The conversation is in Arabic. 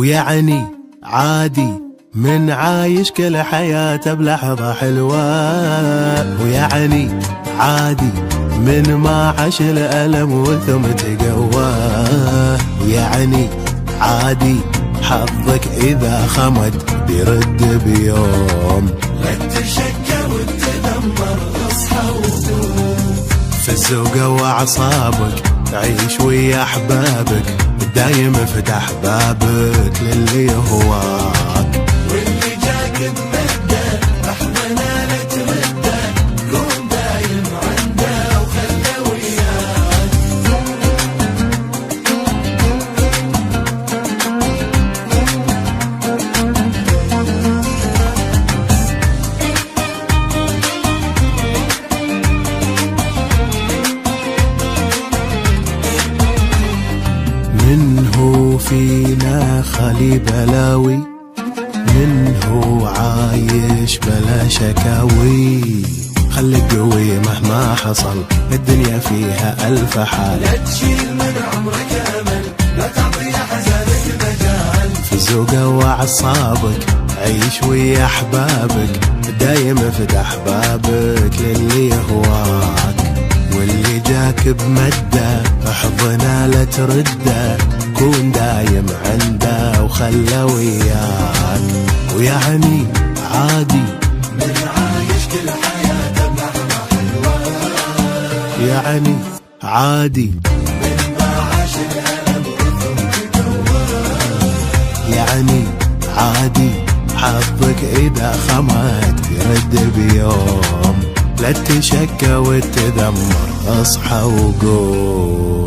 ويعني عادي من عايش كل حياته بلحظة حلوة، ويعني عادي من ما عاش الألم وثم تقوى، ويعني عادي حظك إذا خمد بيرد بيوم. لا تشكى وتدمر، اصحى وقوم. في الزوقة وأعصابك عيش ويا أحبابك، دايم افتح بابك للي يهواك. واللي جاك بمده لحظة نالت مده، كون دايم عنده وخله وياك. منه فينا خالي بلاوي، منه عايش بلا شكاوي. خليك قوي مهما حصل، الدنيا فيها ألف حال. لا تشيل من عمرك أمل، لا تعطي حزانك مجال. في الزوقة وأعصابك عيش ويا أحبابك، دايم افتح بابك للي يهواك. واللي جاك بمده احضنه لا ترده، كون دايم عنده وخله وياك. ويعني عادي من عايش كل حياته بلحظة حلوة، يعني عادي من ما عاش الألم وثم تقوى. يعني عادي حظك إذا خمت يرد بيوم. لا تشكى وتذمر، اصحى وقوم.